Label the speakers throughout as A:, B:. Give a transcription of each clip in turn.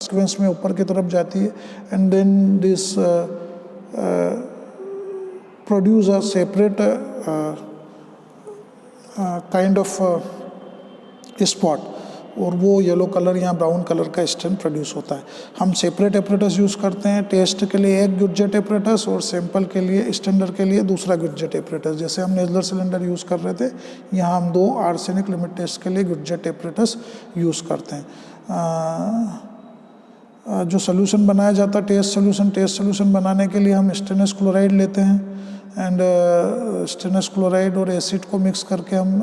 A: Sequence में ऊपर की तरफ जाती है and then this produce a separate kind of spot, और वो येलो कलर या ब्राउन कलर का स्टेन प्रोड्यूस होता है। हम सेपरेट एपरेटस यूज़ करते हैं, टेस्ट के लिए एक गुडजेट एपरेटस और सैंपल के लिए स्टैंडर्ड के लिए दूसरा गुडजेट एपरेटस। जैसे हम नेजलर सिलेंडर यूज़ कर रहे थे, यहाँ हम 2 आर्सेनिक लिमिट टेस्ट के लिए गुडजेट एपरेटस यूज़ करते हैं। जो सोल्यूशन बनाया जाता है टेस्ट सोल्यूशन बनाने के लिए हम स्टेनलेस क्लोराइड लेते हैं एंड स्टेनलेस क्लोराइड और एसिड को मिक्स करके हम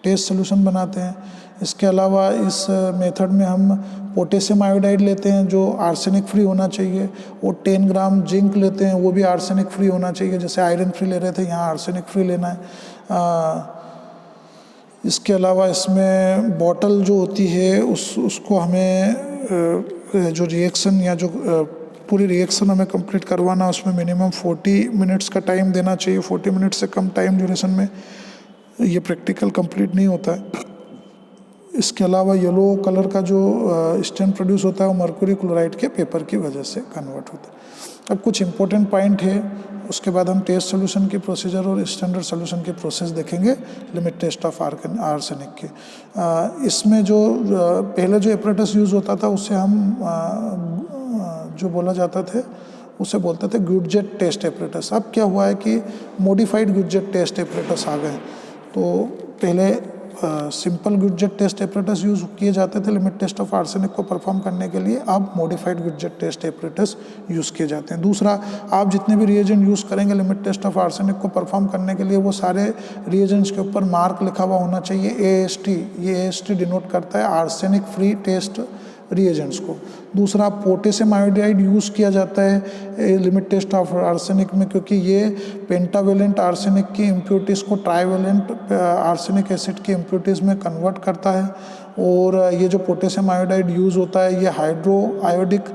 A: टेस्ट सोल्यूशन बनाते हैं। इसके अलावा इस मेथड में हम पोटेशियम आयोडाइड लेते हैं जो आर्सेनिक फ्री होना चाहिए, और 10 ग्राम जिंक लेते हैं, वो भी आर्सेनिक फ्री होना चाहिए। जैसे आयरन फ्री ले रहे थे, यहाँ आर्सेनिक फ्री लेना है। इसके अलावा इसमें बॉटल जो होती है उसको हमें जो रिएक्शन या जो पूरी रिएक्शन हमें कंप्लीट करवाना, उसमें मिनिमम 40 मिनट्स का टाइम देना चाहिए। 40 मिनट से कम टाइम ड्यूरेशन में ये प्रैक्टिकल कंप्लीट नहीं होता है। इसके अलावा येलो कलर का जो स्टेन प्रोड्यूस होता है वो मर्क्यूरी क्लोराइड के पेपर की वजह से कन्वर्ट होता है। अब कुछ इंपॉर्टेंट पॉइंट है, उसके बाद हम टेस्ट सोल्यूशन की प्रोसीजर और स्टैंडर्ड सोल्यूशन की प्रोसेस देखेंगे लिमिट टेस्ट ऑफ आर्सेनिक के। इसमें जो पहले जो एपरेटस यूज़ होता था उससे हम जो बोला जाता थे उसे बोलते थे गुडजेट टेस्ट एपरेटस। अब क्या हुआ है कि मॉडिफाइड गुडजेट टेस्ट एपरेटस आ गए। तो पहले सिंपल गुडजेट टेस्ट एपरेटस यूज़ किए जाते थे लिमिट टेस्ट ऑफ आर्सेनिक को परफॉर्म करने के लिए, अब मॉडिफाइड गुडजेट टेस्ट एपरेटस यूज़ किए जाते हैं। दूसरा, आप जितने भी रिएजेंट यूज़ करेंगे लिमिट टेस्ट ऑफ आर्सेनिक को परफॉर्म करने के लिए, वो सारे रिएजेंट्स के ऊपर मार्क लिखा हुआ होना चाहिए AST। ये AST डिनोट करता है आर्सेनिक फ्री टेस्ट रिएजेंट्स को। दूसरा, पोटेशियम आयोडाइड यूज़ किया जाता है लिमिट टेस्ट ऑफ आर्सेनिक में, क्योंकि ये पेंटावेलेंट आर्सेनिक की इम्प्योरिटीज़ को ट्राइवेलेंट आर्सेनिक एसिड की इम्प्योरिटीज़ में कन्वर्ट करता है। और ये जो पोटेशियम आयोडाइड यूज़ होता है ये हाइड्रो आयोडिक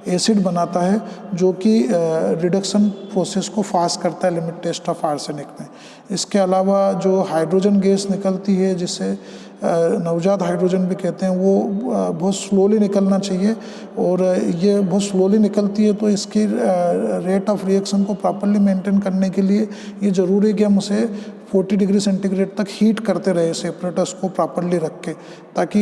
A: एसिड बनाता है, जो कि रिडक्शन प्रोसेस को फास्ट करता है लिमिट टेस्ट ऑफ आर्सेनिक में। इसके अलावा जो हाइड्रोजन गैस निकलती है, जिसे नवजात हाइड्रोजन भी कहते हैं, वो बहुत स्लोली निकलना चाहिए, और ये बहुत स्लोली निकलती है। तो इसकी रेट ऑफ रिएक्शन को प्रॉपर्ली मेंटेन करने के लिए ये ज़रूरी है कि हम उसे 40 डिग्री सेंटीग्रेड तक हीट करते रहे सेपरेटस को प्रॉपर्ली रख के, ताकि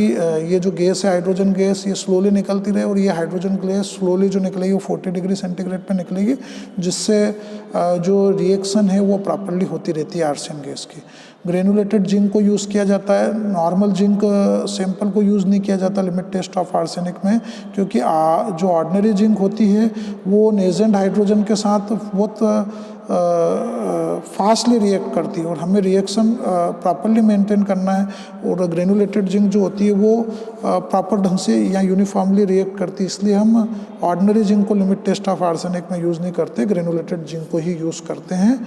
A: ये जो गैस है हाइड्रोजन गैस ये स्लोली निकलती रहे, और ये हाइड्रोजन गैस स्लोली जो निकलेगी वो 40 डिग्री सेंटीग्रेड पे निकलेगी, जिससे जो रिएक्शन है वो प्रॉपर्ली होती रहती है आर्सेन गैस की। ग्रेनुलेटेड जिंक को यूज़ किया जाता है, नॉर्मल जिंक सैंपल को यूज़ नहीं किया जाता लिमिट टेस्ट ऑफ आर्सेनिक में, क्योंकि जो ऑर्डिनरी जिंक होती है वो नेजेंट हाइड्रोजन के साथ बहुत फास्टली रिएक्ट करती है, और हमें रिएक्शन प्रॉपर्ली मेंटेन करना है। और ग्रेनुलेटेड जिंक जो होती है वो प्रॉपर ढंग से या यूनिफॉर्मली रिएक्ट करती है, इसलिए हम ऑर्डिनरी जिंक को लिमिट टेस्ट ऑफ आर्सेनिक में यूज़ नहीं करते, ग्रेनुलेटेड जिंक को ही यूज़ करते हैं,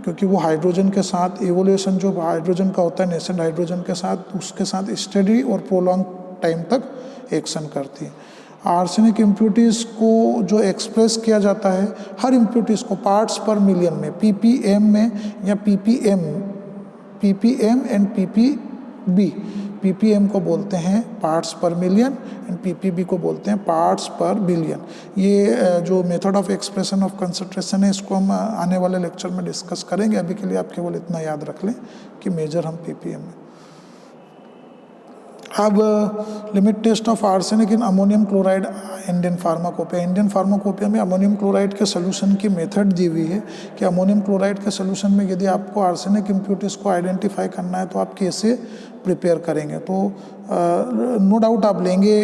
A: क्योंकि वो हाइड्रोजन के साथ एवोल्यूशन जो हाइड्रोजन का होता है नेसेंट हाइड्रोजन के साथ, उसके साथ स्टडी और प्रोलॉन्ग टाइम तक एक्शन करती है। आर्सेनिक इम्प्योरिटीज़ को जो एक्सप्रेस किया जाता है हर इम्प्योरिटीज़ को पार्ट्स पर मिलियन में, ppm में या ppm एंड ppb। ppm को बोलते हैं पार्ट्स पर मिलियन एंड ppb को बोलते हैं पार्ट्स पर बिलियन। ये जो method of expression of concentration है इसको हम आने वाले लेक्चर में डिस्कस करेंगे। अभी के लिए आप केवल इतना याद रख लें कि मेजर हम ppm में। अब limit test of arsenic in ammonium chloride Indian pharmacopoeia. Indian pharmacopoeia में अमोनियम क्लोराइड के सोल्यूशन की मेथड दी हुई है कि अमोनियम क्लोराइड के सोल्यूशन में यदि आपको आर्सेनिक इम्प्योरिटीज़ को आइडेंटिफाई करना है तो आप कैसे प्रिपेयर करेंगे। तो नो डाउट आप लेंगे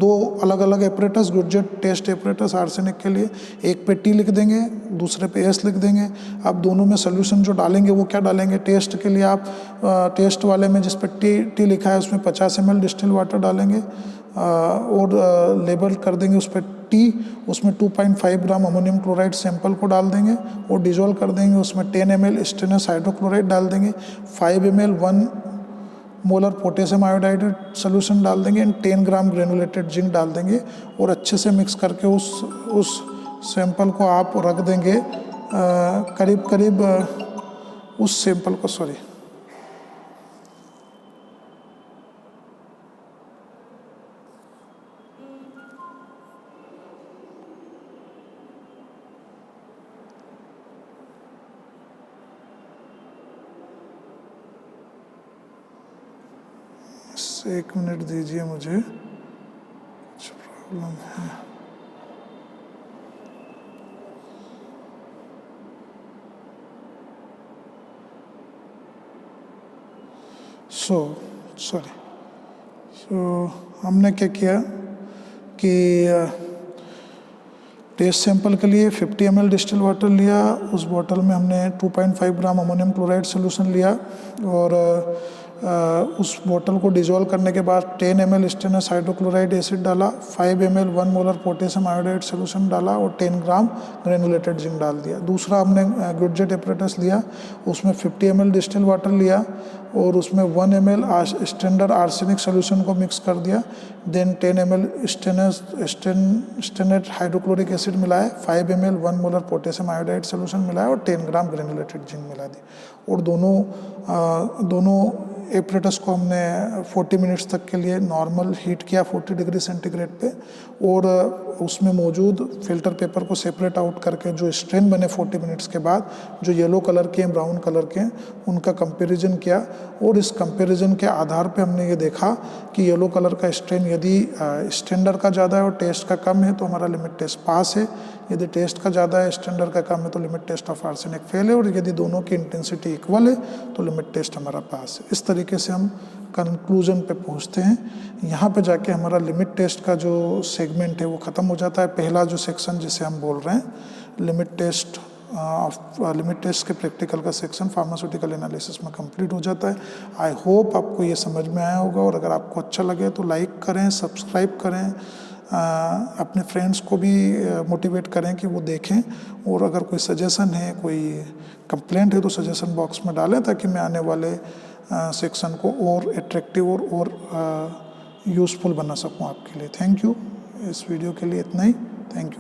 A: 2 अलग अलग एपरेटस, गुडजेट टेस्ट एपरेटस आर्सेनिक के लिए, एक पे T लिख देंगे, दूसरे पे S लिख देंगे। आप दोनों में सोल्यूशन जो डालेंगे वो क्या डालेंगे, टेस्ट के लिए आप टेस्ट वाले में जिस पे T लिखा है उसमें 50 ml डिस्टिल वाटर डालेंगे, और लेबल कर देंगे उस पर T, उसमें 2.5 ग्राम अमोनियम क्लोराइड सैंपल को डाल देंगे और डिजोल्व कर देंगे। उसमें 10 ml स्टेनस हाइड्रोक्लोराइड डाल देंगे, 5 ml 1 molar potassium iodide solution डाल देंगे एंड 10 ग्राम ग्रेनुलेटेड जिंक डाल देंगे, और अच्छे से मिक्स करके उस सैंपल को आप रख देंगे करीब उस सैंपल को बस 1 मिनट दीजिए मुझे, कुछ प्रॉब्लम है। हमने क्या किया कि टेस्ट सैंपल के लिए 50 ml डिस्टिल वाटर लिया। उस बॉटल में हमने 2.5 ग्राम अमोनियम क्लोराइड सोल्यूशन लिया और उस बॉटल को डिजोल्व करने के बाद 10 ml स्टेनस हाइड्रोक्लोराइड एसिड डाला, 5 ml 1 molar potassium iodide solution डाला और 10 ग्राम ग्रेनुलेटेड जिंक डाल दिया। दूसरा हमने गुडजेट एपरेटस लिया, उसमें 50 ml डिस्टिल वाटर लिया और उसमें 1 ml स्टैंडर्ड आर्सेनिक सोल्यूशन को मिक्स कर दिया। Then 10 ml stannate hydrochloric acid मिलाया, 5 ml 1 molar potassium iodide solution मिलाया और 10 ग्राम ग्रेनुलेटेड जिंक मिला दी। और दोनों एपरेटस को हमने 40 मिनट्स तक के लिए नॉर्मल हीट किया 40 डिग्री सेंटीग्रेड पे और उसमें मौजूद फिल्टर पेपर को सेपरेट आउट करके जो स्ट्रेन बने 40 मिनट्स के बाद, जो येलो कलर के हैं, ब्राउन कलर के हैं, उनका कंपैरिजन किया और इस कंपैरिजन के आधार पे हमने ये देखा कि येलो कलर का स्ट्रेन यदि स्टैंडर्ड का ज़्यादा है और टेस्ट का कम है तो हमारा लिमिट टेस्ट पास है। यदि टेस्ट का ज़्यादा है, स्टैंडर्ड का कम है तो limit test of arsenic fail है और यदि दोनों की इंटेंसिटी इक्वल है तो लिमिट टेस्ट हमारा पास है। इस तरीके से हम कंक्लूजन पे पहुंचते हैं। यहाँ पे जाके हमारा लिमिट टेस्ट का जो सेगमेंट है वो ख़त्म हो जाता है। पहला जो सेक्शन जिसे हम बोल रहे हैं लिमिट टेस्ट के प्रैक्टिकल का सेक्शन फार्मास्यूटिकल एनालिसिस में कंप्लीट हो जाता है। आई होप आपको ये समझ में आया होगा और अगर आपको अच्छा लगे तो लाइक करें, सब्सक्राइब करें, अपने फ्रेंड्स को भी मोटिवेट करें कि वो देखें और अगर कोई सजेशन है, कोई कंप्लेंट है तो सजेशन बॉक्स में डालें ताकि मैं आने वाले सेक्शन को और एट्रैक्टिव और यूज़फुल बना सकूं आपके लिए। Thank you. इस वीडियो के लिए इतना ही। Thank you.